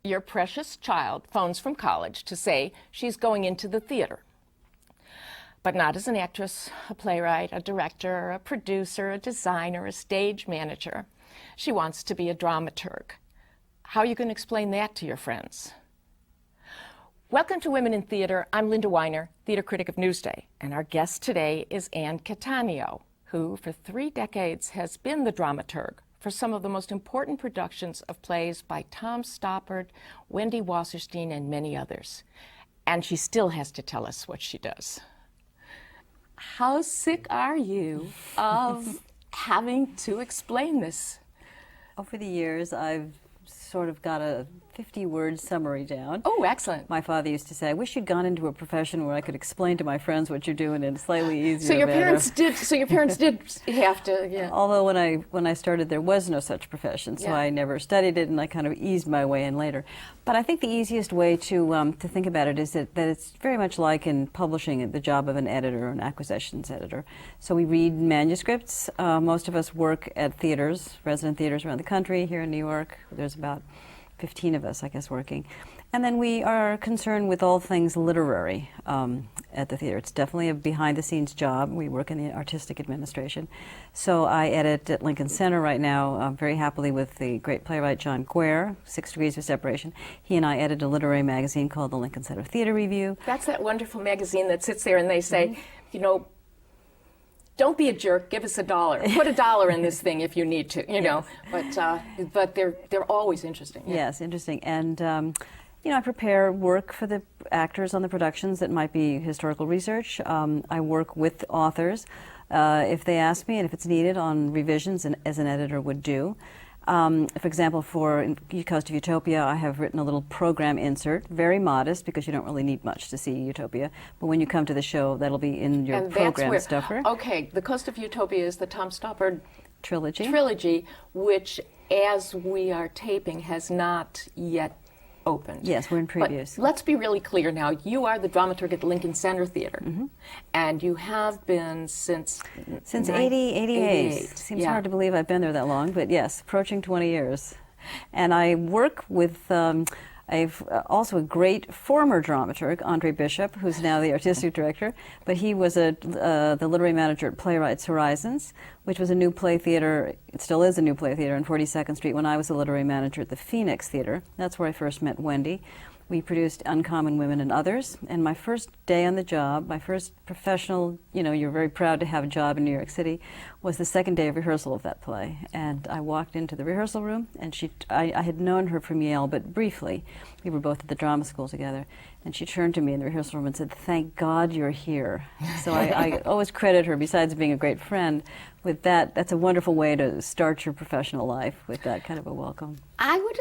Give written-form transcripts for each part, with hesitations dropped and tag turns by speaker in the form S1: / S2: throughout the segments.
S1: your precious child phones from college to say she's going into the theater, but not as an actress, a playwright, a director, a producer, a designer, a stage manager. She wants to be a dramaturg. How are you going to explain that to your friends? Welcome to Women in Theater. I'm Linda Weiner, theater critic of Newsday, and our guest today is Anne Cattaneo, who for 3 decades has been the dramaturg for some of the most important productions of plays by Tom Stoppard, Wendy Wasserstein, and many others. And she still has to tell us what she does. How sick are you of having to explain this?
S2: Over the years, I've sort of got a 50-word summary down.
S1: Oh, excellent.
S2: My father used to say, I wish you'd gone into a profession where I could explain to my friends what you're doing in a slightly easier
S1: So your
S2: manner.
S1: parents did have to, yeah.
S2: Although when I started, there was no such profession, so
S1: Yeah.
S2: I never studied it, and I kind of eased my way in later. But I think the easiest way to think about it is that it's very much like in publishing, the job of an editor or an acquisitions editor. So we read manuscripts. Most of us work at theaters, resident theaters around the country. Here in New York, there's about 15 of us, I guess, working. And then we are concerned with all things literary at the theater. It's definitely a behind-the-scenes job. We work in the artistic administration. So I edit at Lincoln Center right now, very happily with the great playwright John Guare, 6 Degrees of Separation. He and I edit a literary magazine called the Lincoln Center Theater Review.
S1: That's that wonderful magazine that sits there and they say, you know, don't be a jerk, give us $1. Put $1 in this thing if you need to, you know. But they're always interesting. Yeah.
S2: Yes, interesting. And you know, I prepare work for the actors on the productions that might be historical research. I work with authors if they ask me and if it's needed on revisions, and as an editor would do. For example, for Coast of Utopia, I have written a little program insert, very modest because you don't really need much to see Utopia. But when you come to the show, that'll be in your program stuffer.
S1: Okay, the Coast of Utopia is the Tom Stoppard
S2: trilogy,
S1: which, as we are taping, has not yet opened.
S2: Yes, we're in previews.
S1: But let's be really clear now. You are the dramaturg at the Lincoln Center Theater, and you have been since
S2: 88. Seems hard to believe I've been there that long, but yes, approaching 20 years. And I work with I've also a great former dramaturg, Andre Bishop, who's now the artistic director, but he was the literary manager at Playwrights Horizons, which was a new play theater. It still is a new play theater on 42nd Street when I was the literary manager at the Phoenix Theater. That's where I first met Wendy. We produced Uncommon Women and Others, and my first day on the job, my first professional, you know, you're very proud to have a job in New York City, was the second day of rehearsal of that play. And I walked into the rehearsal room, and I had known her from Yale, but briefly. We were both at the drama school together, and she turned to me in the rehearsal room and said, "Thank God you're here." So I always credit her, besides being a great friend, with that. That's a wonderful way to start your professional life, with that kind of a welcome.
S1: I would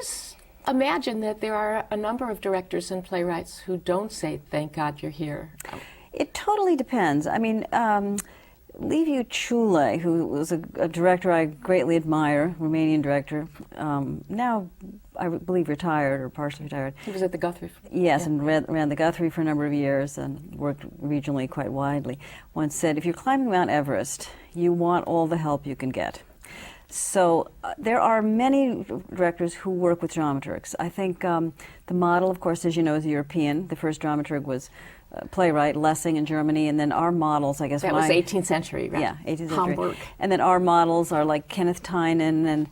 S1: imagine that there are a number of directors and playwrights who don't say, "Thank God you're here."
S2: It totally depends. I mean, Liviu Chule, who was a director I greatly admire, Romanian director, now I believe retired or partially retired.
S1: He was at the Guthrie.
S2: Yes,
S1: yeah.
S2: and ran the Guthrie for a number of years and worked regionally quite widely. Once said, if you're climbing Mount Everest, you want all the help you can get. So there are many directors who work with dramaturgs. I think the model, of course, as you know, is European. The first dramaturg was playwright Lessing in Germany, and then our models, I guess.
S1: That was 18th century, right?
S2: Yeah, 18th century.
S1: Hamburg.
S2: And then our models are like Kenneth Tynan and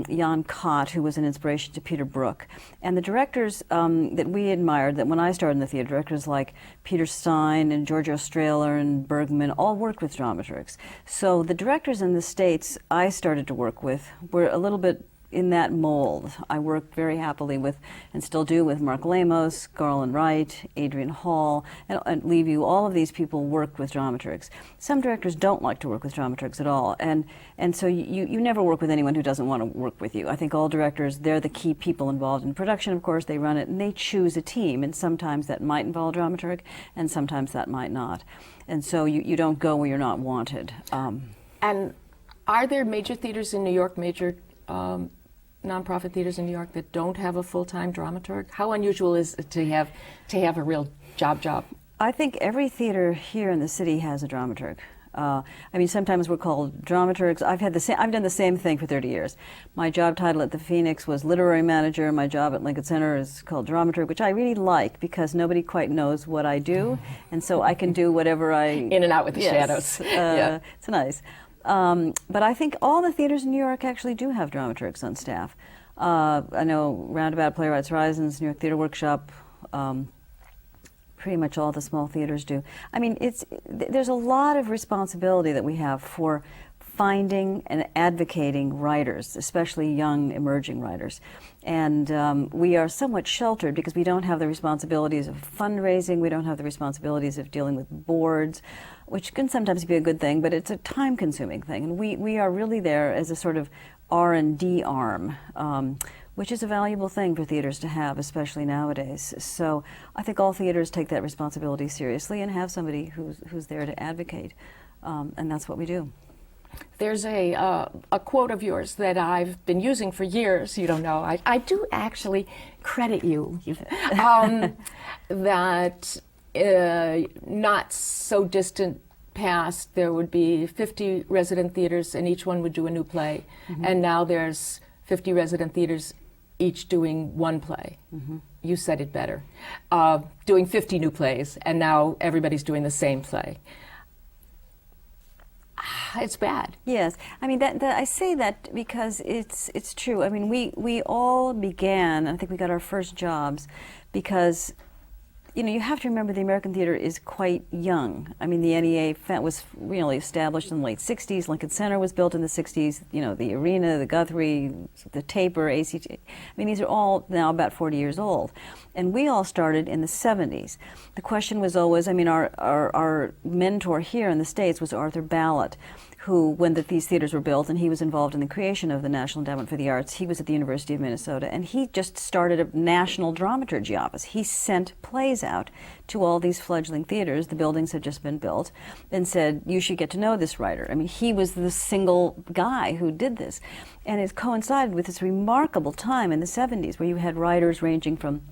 S2: Jan Kott, who was an inspiration to Peter Brook. And the directors that we admired, that when I started in the theater, directors like Peter Stein and Giorgio Strehler and Bergman all worked with dramaturgs. So the directors in the States I started to work with were a little bit in that mold. I worked very happily with, and still do, with Mark Lamos, Garland Wright, Adrian Hall, and Liviu. All of these people worked with dramaturgs. Some directors don't like to work with dramaturgs at all, and so you never work with anyone who doesn't want to work with you. I think all directors, they're the key people involved in production, of course. They run it, and they choose a team, and sometimes that might involve a dramaturg, and sometimes that might not. And so you don't go where you're not wanted.
S1: And are there major theaters in New York, major nonprofit theaters in New York that don't have a full-time dramaturg? How unusual is it to have a real job?
S2: I think every theater here in the city has a dramaturg. I mean, sometimes we're called dramaturgs. I've done the same thing for 30 years. My job title at the Phoenix was literary manager. My job at Lincoln Center is called dramaturg, which I really like because nobody quite knows what I do, and so I can do whatever I...
S1: In and out with the shadows. Yeah.
S2: It's nice. But I think all the theaters in New York actually do have dramaturgs on staff. I know Roundabout, Playwrights Horizons, New York Theater Workshop, pretty much all the small theaters do. I mean, there's a lot of responsibility that we have for finding and advocating writers, especially young emerging writers. And we are somewhat sheltered because we don't have the responsibilities of fundraising, we don't have the responsibilities of dealing with boards, which can sometimes be a good thing, but it's a time-consuming thing. And we are really there as a sort of R&D arm, which is a valuable thing for theaters to have, especially nowadays. So I think all theaters take that responsibility seriously and have somebody who's there to advocate, and that's what we do.
S1: There's a quote of yours that I've been using for years. You don't know. I do actually credit you that not so distant past there would be 50 resident theaters and each one would do a new play. Mm-hmm. And now there's 50 resident theaters each doing one play. Mm-hmm. You said it better. Doing 50 new plays, and now everybody's doing the same play. It's bad.
S2: Yes, I mean I say that because it's true. I mean we all began. I think we got our first jobs because, you know, you have to remember the American theater is quite young. I mean, the NEA was really established in the late 60s. Lincoln Center was built in the 60s. You know, the Arena, the Guthrie, the Taper, ACT. I mean, these are all now about 40 years old. And we all started in the 70s. The question was always, I mean, our mentor here in the States was Arthur Ballot, who, when these theaters were built, and he was involved in the creation of the National Endowment for the Arts, he was at the University of Minnesota, and he just started a national dramaturgy office. He sent plays out to all these fledgling theaters. The buildings had just been built, and said, you should get to know this writer. I mean, he was the single guy who did this. And it coincided with this remarkable time in the 70s where you had writers ranging from,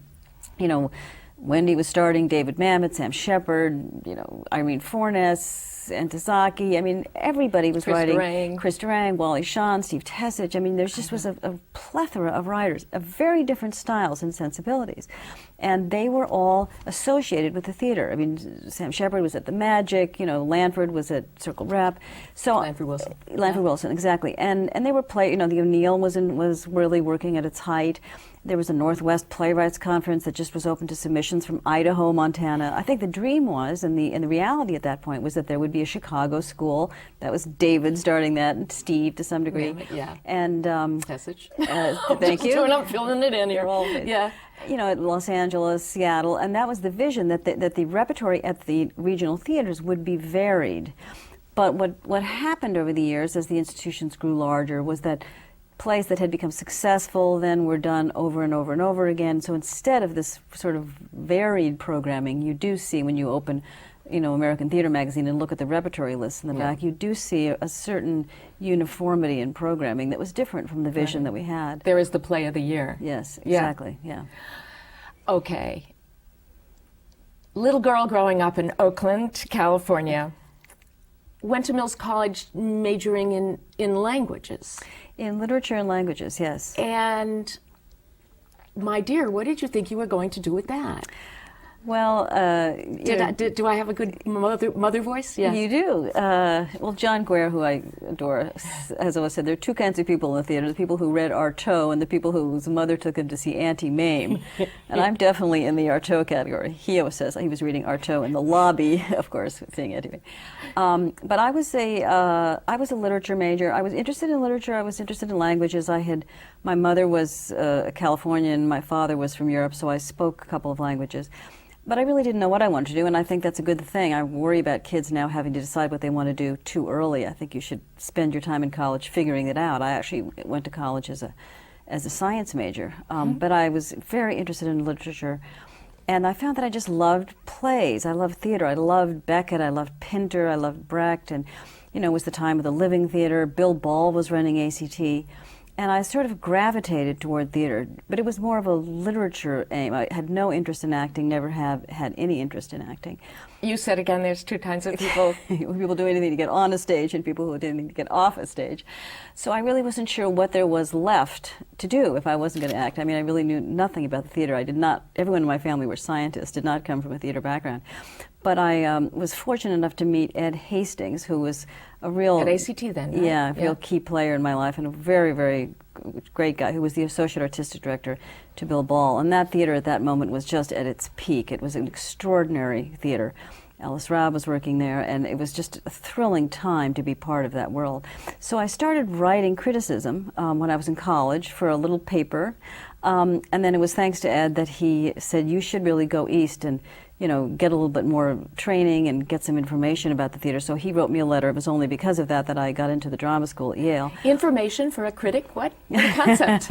S2: you know, Wendy was starting, David Mamet, Sam Shepard, you know, Irene Fornes, Antizaki. I mean, everybody was writing. Chris Durang, Wally Shawn, Steve Tessich. I mean, there just was a plethora of writers of very different styles and sensibilities. And they were all associated with the theater. I mean, Sam Shepard was at the Magic, you know, Lanford was at Circle Rep. So
S1: Lanford Wilson.
S2: Lanford Wilson, exactly. And they were you know, the O'Neill was really working at its height. There was a Northwest Playwrights Conference that just was open to submissions from Idaho, Montana. I think the dream was, and the reality at that point was that there would be a Chicago school. That was David starting that, and Steve to some degree.
S1: Yeah.
S2: And
S1: message.
S2: Thank you.
S1: I'm filling it in here. Yeah.
S2: You know, at Los Angeles, Seattle, and that was the vision that the repertory at the regional theaters would be varied. But what happened over the years as the institutions grew larger was that plays that had become successful then were done over and over and over again. So instead of this sort of varied programming, you do see when you open, you know, American Theater Magazine and look at the repertory lists in the back, you do see a certain uniformity in programming that was different from the vision that we had.
S1: There is the play of the year.
S2: Yes, exactly, yeah.
S1: Okay. Little girl growing up in Oakland, California, went to Mills College majoring in languages.
S2: In literature and languages, yes.
S1: And, my dear, what did you think you were going to do with that?
S2: Well,
S1: do I have a good mother voice? Yeah.
S2: You do. Well, John Guare, who I adore, has always said there are two kinds of people in the theater: the people who read Artaud and the people whose mother took them to see Auntie Mame. And I'm definitely in the Artaud category. He always says he was reading Artaud in the lobby, of course, seeing Auntie Mame. But I was a literature major. I was interested in literature. I was interested in languages. My mother was a Californian. My father was from Europe, so I spoke a couple of languages. But I really didn't know what I wanted to do, and I think that's a good thing. I worry about kids now having to decide what they want to do too early. I think you should spend your time in college figuring it out. I actually went to college as a science major, but I was very interested in literature. And I found that I just loved plays. I loved theater. I loved Beckett. I loved Pinter. I loved Brecht. And, you know, it was the time of the Living Theater. Bill Ball was running ACT. And I sort of gravitated toward theater, but it was more of a literature aim. I had no interest in acting, never have had any interest in acting.
S1: You said again there's two kinds of people.
S2: People do anything to get on a stage and people who do anything to get off a stage. So I really wasn't sure what there was left to do if I wasn't going to act. I mean, I really knew nothing about the theater. I did not, everyone in my family were scientists, did not come from a theater background. But I was fortunate enough to meet Ed Hastings, who was a real...
S1: At ACT then, right?
S2: Yeah, a real key player in my life, and a very, very great guy who was the associate artistic director to Bill Ball. And that theater at that moment was just at its peak. It was an extraordinary theater. Alice Rabb was working there, and it was just a thrilling time to be part of that world. So I started writing criticism when I was in college for a little paper, and then it was thanks to Ed that he said, you should really go east and get a little bit more training and get some information about the theater. So he wrote me a letter. It was only because of that that I got into the drama school at Yale.
S1: Information for a critic? What a concept.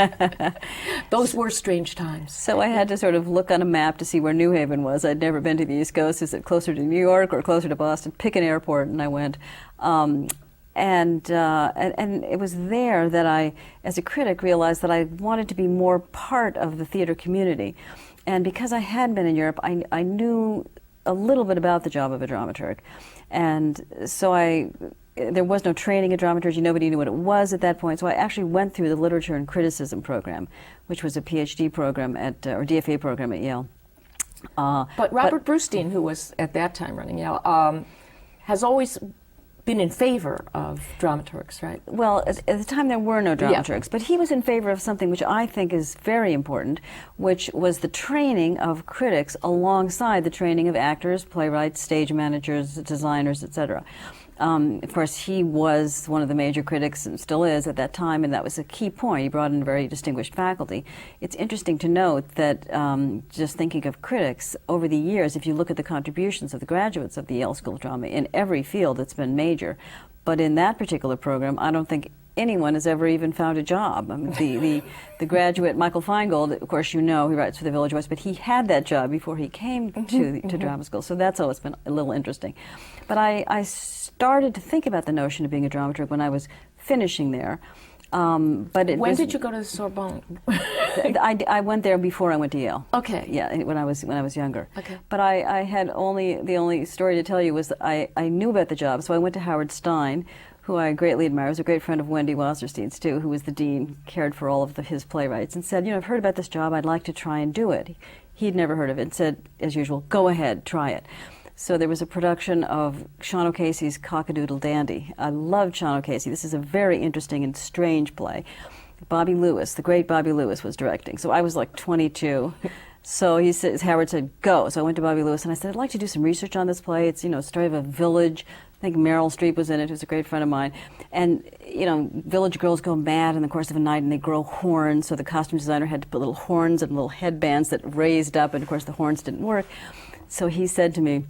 S1: Those were strange times.
S2: So I had to sort of look on a map to see where New Haven was. I'd never been to the East Coast. Is it closer to New York or closer to Boston? Pick an airport, and I went. And it was there that I, as a critic, realized that I wanted to be more part of the theater community. And because I had been in Europe, I knew a little bit about the job of a dramaturg. And so there was no training in dramaturgy. Nobody knew what it was at that point. So I actually went through the literature and criticism program, which was a PhD program or DFA program at Yale.
S1: But Robert Brustein, who was at that time running Yale, has always been in favor of dramaturgs, right?
S2: Well, at the time there were no dramaturgs, but he was in favor of something which I think is very important, which was the training of critics alongside the training of actors, playwrights, stage managers, designers, etc. Of course, he was one of the major critics and still is at that time, and that was a key point. He brought in a very distinguished faculty. It's interesting to note that just thinking of critics, over the years, if you look at the contributions of the graduates of the Yale School of Drama in every field, it's been major. But in that particular program, I don't think anyone has ever even found a job. I mean, the graduate, Michael Feingold, of course he writes for the Village Voice, but he had that job before he came to drama school, so that's always been a little interesting. But I started to think about the notion of being a dramaturg when I was finishing there. But
S1: when did you go to the Sorbonne?
S2: I went there before I went to Yale.
S1: Okay.
S2: Yeah, when I was younger.
S1: Okay.
S2: But I had the only story to tell you was that I knew about the job, so I went to Howard Stein, who I greatly admire. He was a great friend of Wendy Wasserstein's too, who was the dean, cared for all of his playwrights, and said, I've heard about this job, I'd like to try and do it. He'd never heard of it and said, as usual, go ahead, try it. So there was a production of Sean O'Casey's Cock-a-Doodle Dandy. I loved Sean O'Casey. This is a very interesting and strange play. Bobby Lewis, the great Bobby Lewis, was directing. So I was like 22. So Howard said, go. So I went to Bobby Lewis and I said, I'd like to do some research on this play. It's, a story of a village. I think Meryl Streep was in it, who's a great friend of mine. And, village girls go mad in the course of a night and they grow horns. So the costume designer had to put little horns and little headbands that raised up. And of course the horns didn't work. So he said to me,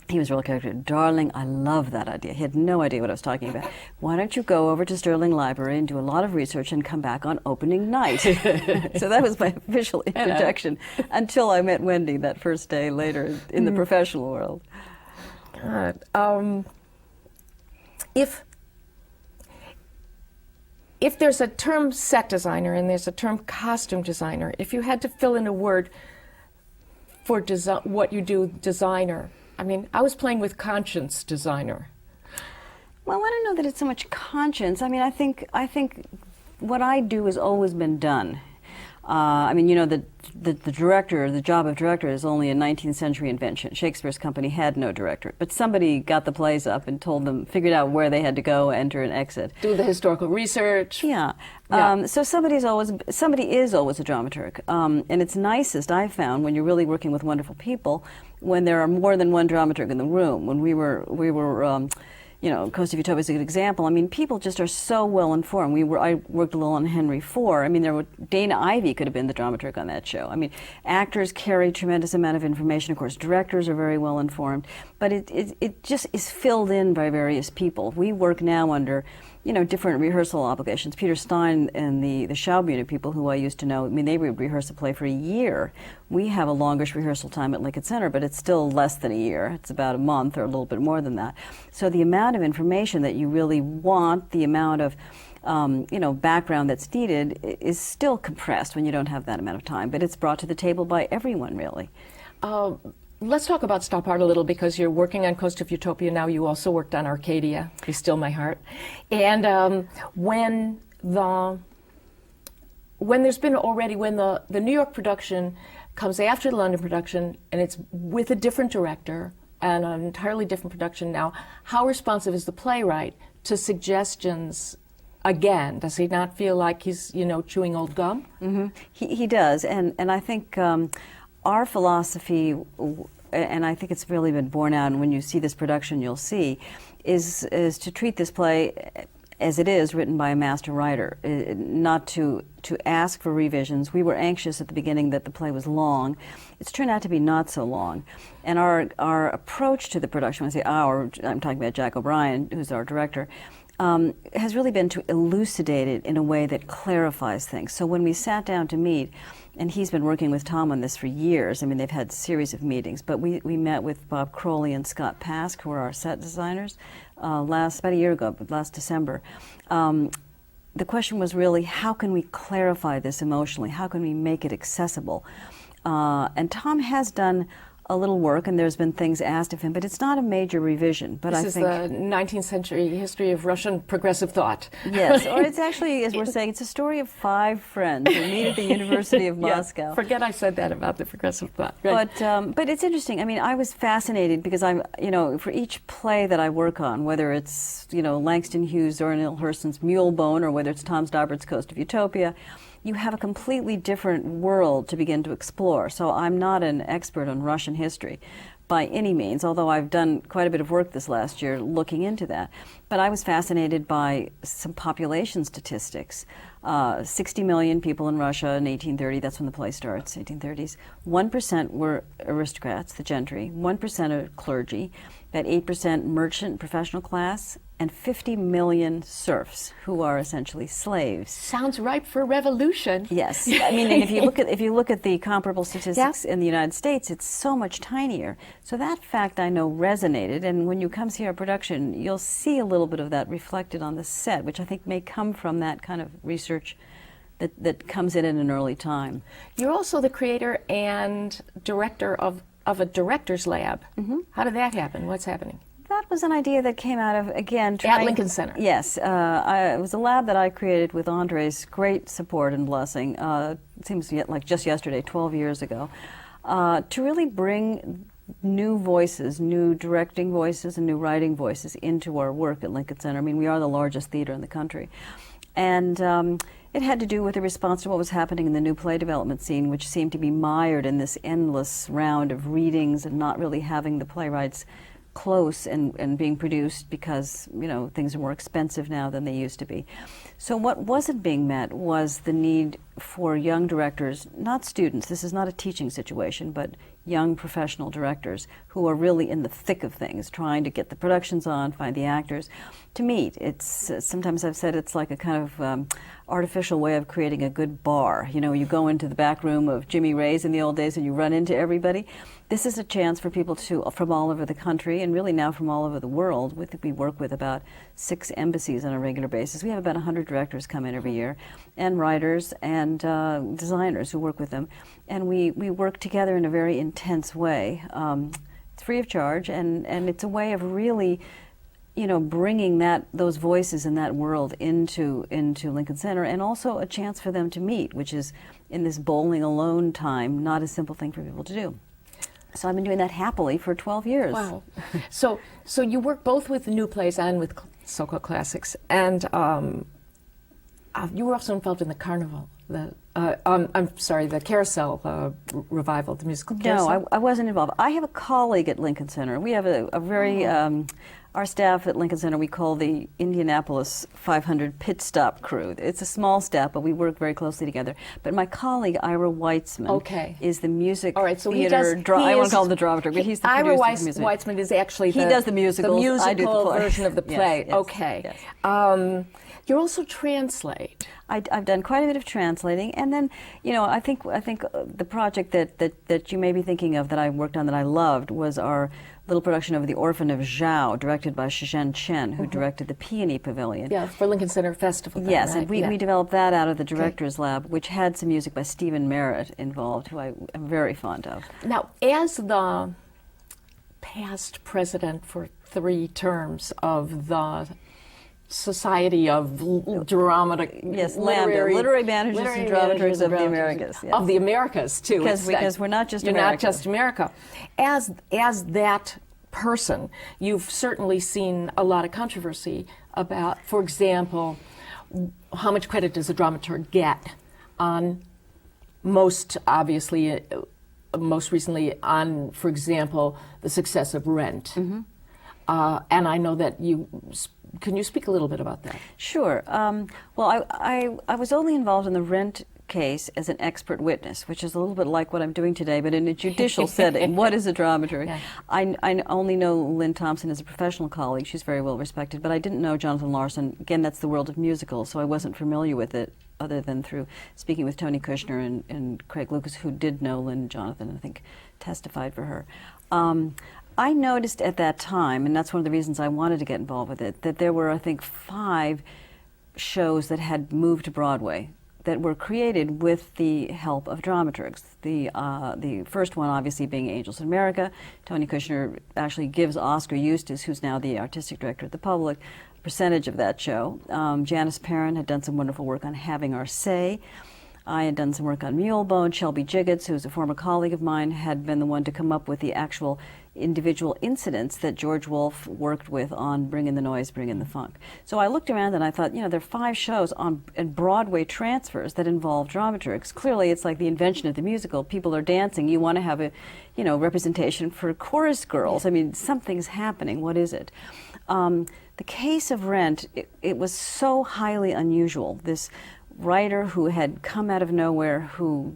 S2: he was a real character, darling, I love that idea. He had no idea what I was talking about. Why don't you go over to Sterling Library and do a lot of research and come back on opening night? So that was my official introduction until I met Wendy that first day later in the professional world.
S1: If there's a term set designer and there's a term costume designer, if you had to fill in a word for what you do, designer, I was playing with conscience designer.
S2: Well, I don't know that it's so much conscience. I think what I do has always been done. The director, the job of director is only a 19th century invention. Shakespeare's company had no director, but somebody got the plays up and figured out where they had to go, enter and exit.
S1: Do the historical research.
S2: Yeah. So somebody is always a dramaturg. And it's nicest, I've found, when you're really working with wonderful people, when there are more than one dramaturg in the room. When we were Coast of Utopia is a good example. People just are so well informed. I worked a little on Henry IV. Dana Ivey could have been the dramaturg on that show. Actors carry a tremendous amount of information. Of course, directors are very well informed. But it just is filled in by various people. We work now under different rehearsal obligations. Peter Stein and the Schaubühne people who I used to know, they would rehearse a play for a year. We have a longish rehearsal time at Lincoln Center, but it's still less than a year. It's about a month or a little bit more than that. So the amount of information that you really want, the amount of background that's needed is still compressed when you don't have that amount of time, but it's brought to the table by everyone, really.
S1: Let's talk about Stoppard a little, because you're working on Coast of Utopia now. You also worked on Arcadia, Be Still My Heart. And when the New York production comes after the London production, and it's with a different director and an entirely different production now, how responsive is the playwright to suggestions again? Does he not feel like he's, chewing old gum?
S2: Mm-hmm. He does, and I think our philosophy, and I think it's really been borne out, and when you see this production you'll see, is to treat this play as it is, written by a master writer, not to ask for revisions. We were anxious at the beginning that the play was long. It's turned out to be not so long. And our approach to the production, when I say our, I'm talking about Jack O'Brien, who's our director, has really been to elucidate it in a way that clarifies things. So when we sat down to meet, and he's been working with Tom on this for years, I mean, they've had a series of meetings, but we met with Bob Crowley and Scott Pask, who are our set designers, about a year ago, last December. The question was really, how can we clarify this emotionally? How can we make it accessible? And Tom has done a little work, and there's been things asked of him, but it's not a major revision. But
S1: this is the 19th century history of Russian progressive thought.
S2: Yes, or it's actually, as we're saying, it's a story of 5 friends who meet at the University of Moscow.
S1: Forget I said that about the progressive thought. Right.
S2: But it's interesting. I mean, I was fascinated because I'm, for each play that I work on, whether it's, Langston Hughes or Neil Hurston's Mulebone, or whether it's Tom Stoppard's Coast of Utopia, you have a completely different world to begin to explore. So I'm not an expert on Russian history by any means, although I've done quite a bit of work this last year looking into that. But I was fascinated by some population statistics. 60 million people in Russia in 1830, that's when the play starts, 1830s. 1% were aristocrats, the gentry, 1% are clergy, about 8% merchant professional class, and 50 million serfs, who are essentially slaves.
S1: Sounds ripe for revolution.
S2: Yes, I mean, and if you look at the comparable statistics in the United States, it's so much tinier. So that fact I know resonated, and when you come see our production, you'll see a little bit of that reflected on the set, which I think may come from that kind of research that comes in at an early time.
S1: You're also the creator and director of a director's lab. Mm-hmm. How did that happen? What's happening?
S2: That was an idea that came out of, again,
S1: at Lincoln Center.
S2: Yes. It was a lab that I created with Andre's great support and blessing, it seems like just yesterday, 12 years ago, to really bring new voices, new directing voices and new writing voices into our work at Lincoln Center. I mean, we are the largest theater in the country. And it had to do with the response to what was happening in the new play development scene, which seemed to be mired in this endless round of readings and not really having the playwrights close and being produced because, things are more expensive now than they used to be. So what wasn't being met was the need for young directors, not students, this is not a teaching situation, but young professional directors who are really in the thick of things, trying to get the productions on, find the actors, to meet. It's sometimes I've said it's like a kind of artificial way of creating a good bar. You go into the back room of Jimmy Ray's in the old days and you run into everybody. This is a chance for people from all over the country and really now from all over the world. We work with about 6 embassies on a regular basis. We have about 100 directors come in every year, and writers and designers who work with them. And we work together in a very intense way. It's free of charge, and it's a way of really bringing those voices in that world into Lincoln Center, and also a chance for them to meet, which is, in this bowling alone time, not a simple thing for people to do. So I've been doing that happily for 12 years.
S1: Wow. So you work both with new plays and with so-called classics, and you were also involved in the Carnival, the Carousel revival, the musical Carousel.
S2: No, I wasn't involved. I have a colleague at Lincoln Center. We have a very, our staff at Lincoln Center we call the Indianapolis 500 Pit Stop Crew. It's a small staff, but we work very closely together. But my colleague, Ira Weitzman, is the music theater, I want to call him the dramaturg, but he's the producer of the music.
S1: Ira Weitzman is actually
S2: he does the musical
S1: I do
S2: the play.
S1: Version of the play.
S2: Yes,
S1: okay.
S2: Yes.
S1: You also translate.
S2: I've done quite a bit of translating, and then I think the project that you may be thinking of that I worked on that I loved was our little production of The Orphan of Zhao, directed by Shizhen Chen, who directed the Peony Pavilion.
S1: Yeah, for Lincoln Center Festival.
S2: Yes,
S1: right?
S2: and we developed that out of the Director's Lab, which had some music by Stephen Merritt involved, who I am very fond of.
S1: Now, as the past president for 3 terms of the Society of Dramatic,
S2: yes, Literary Managers and Dramaturgs of the Americas. Yes.
S1: Of the Americas, too.
S2: Because we're not just
S1: You're
S2: America.
S1: not just America. As that person, you've certainly seen a lot of controversy about, for example, how much credit does a dramaturg get on most recently on, for example, the success of Rent. And I know that can you speak a little bit about that?
S2: Sure. Well, I was only involved in the Rent case as an expert witness, which is a little bit like what I'm doing today, but in a judicial setting. What is a dramaturg? Yeah. I only know Lynn Thompson as a professional colleague. She's very well respected, but I didn't know Jonathan Larson. Again, that's the world of musicals, so I wasn't familiar with it other than through speaking with Tony Kushner and Craig Lucas, who did know Lynn and Jonathan, I think testified for her. I noticed at that time, and that's one of the reasons I wanted to get involved with it, that there were, I think, 5 shows that had moved to Broadway that were created with the help of dramaturgs. The first one, obviously, being Angels in America. Tony Kushner actually gives Oscar Eustis, who's now the artistic director at the Public, a percentage of that show. Janice Perrin had done some wonderful work on Having Our Say. I had done some work on Mulebone. Shelby Jiggets, who's a former colleague of mine, had been the one to come up with the actual individual incidents that George Wolfe worked with on Bring in the Noise, Bring in the Funk. So I looked around and I thought, there are 5 shows on Broadway transfers that involve dramaturgs. Clearly, it's like the invention of the musical. People are dancing. You want to have a, representation for chorus girls. I mean, something's happening. What is it? The case of Rent, it was so highly unusual. This writer who had come out of nowhere, who,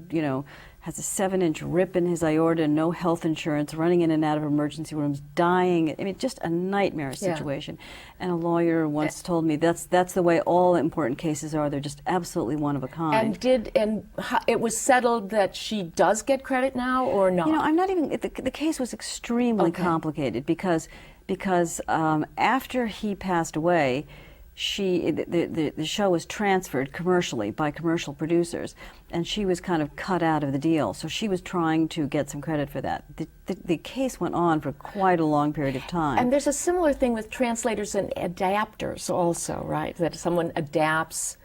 S2: has a 7-inch rip in his aorta, no health insurance, running in and out of emergency rooms, dying. I mean, just a nightmare situation. Yeah. And a lawyer once told me that's the way all important cases are. They're just absolutely one of a kind.
S1: And it was settled that she does get credit now, or not?
S2: I'm not even. The case was extremely complicated because after he passed away, the show was transferred commercially by commercial producers, and she was kind of cut out of the deal. So she was trying to get some credit for that. The case went on for quite a long period of time.
S1: And there's a similar thing with translators and adapters also, right? That someone adapts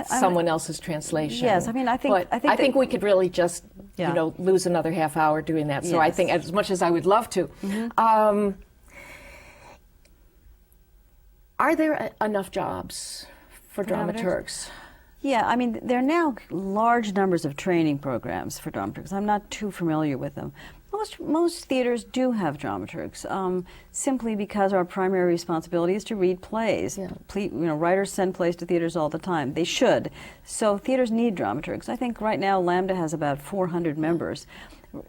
S1: someone else's translation.
S2: Yes, I
S1: think we could really just lose another half hour doing that. So I think, as much as I would love to. Are there enough jobs for dramaturgs?
S2: Yeah, there are now large numbers of training programs for dramaturgs. I'm not too familiar with them. Most theaters do have dramaturgs, simply because our primary responsibility is to read plays. Yeah. Writers send plays to theaters all the time. They should. So theaters need dramaturgs. I think right now Lambda has about 400 members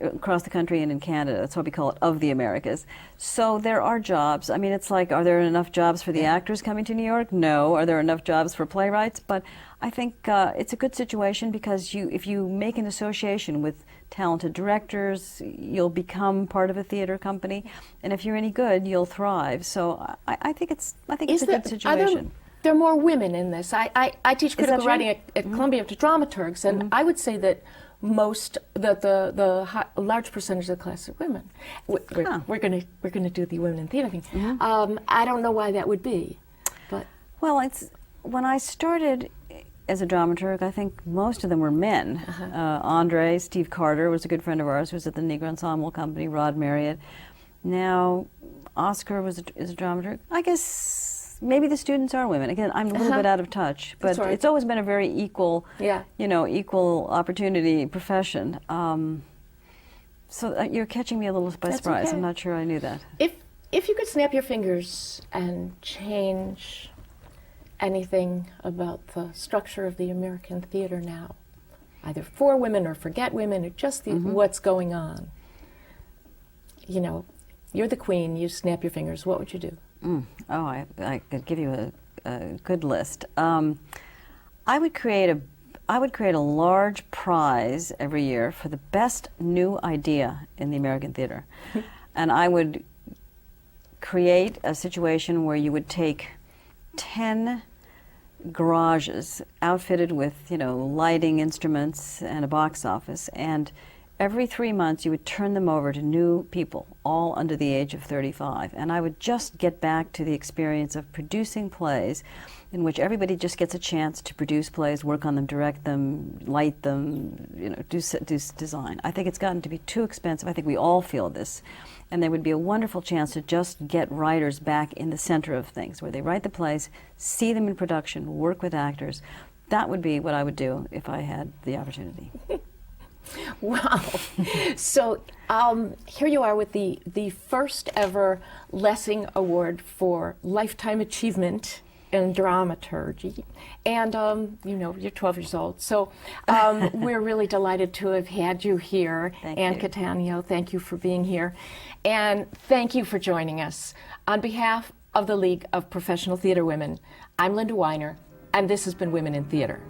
S2: across the country and in Canada. That's why we call it Of the Americas. So there are jobs. It's like, are there enough jobs for the actors coming to New York? No. Are there enough jobs for playwrights? But I think it's a good situation because if you make an association with talented directors, you'll become part of a theater company. And if you're any good, you'll thrive. So I think it's a good situation.
S1: There are more women in this. I teach critical writing at Columbia to dramaturgs, and I would say that the large percentage of the class are women. We're going to do the women in theater thing. I don't know why that would be, but
S2: when I started as a dramaturg, I think most of them were men. Andre, Steve Carter was a good friend of ours, who was at the Negro Ensemble Company. Rod Marriott. Now, Oscar is a dramaturg. I guess maybe the students are women. Again, I'm a little bit out of touch, but it's always been a very equal, equal opportunity profession. So you're catching me a little by surprise. Okay. I'm not sure I knew that.
S1: If you could snap your fingers and change anything about the structure of the American theater now, either for women or forget women, or just what's going on, you're the queen. You snap your fingers. What would you do?
S2: Oh, I could give you a good list. I would create a large prize every year for the best new idea in the American theater, and I would create a situation where you would take 10 garages outfitted with, lighting instruments and a box office, and every 3 months you would turn them over to new people, all under the age of 35. And I would just get back to the experience of producing plays in which everybody just gets a chance to produce plays, work on them, direct them, light them, do design. I think it's gotten to be too expensive. I think we all feel this. And there would be a wonderful chance to just get writers back in the center of things, where they write the plays, see them in production, work with actors. That would be what I would do if I had the opportunity.
S1: Wow. So here you are with the first ever Lessing Award for Lifetime Achievement in Dramaturgy. And, you're 12 years old. So we're really delighted to have had you here.
S2: Thank you.
S1: Cattaneo, thank you for being here. And thank you for joining us. On behalf of the League of Professional Theater Women, I'm Linda Weiner, and this has been Women in Theater.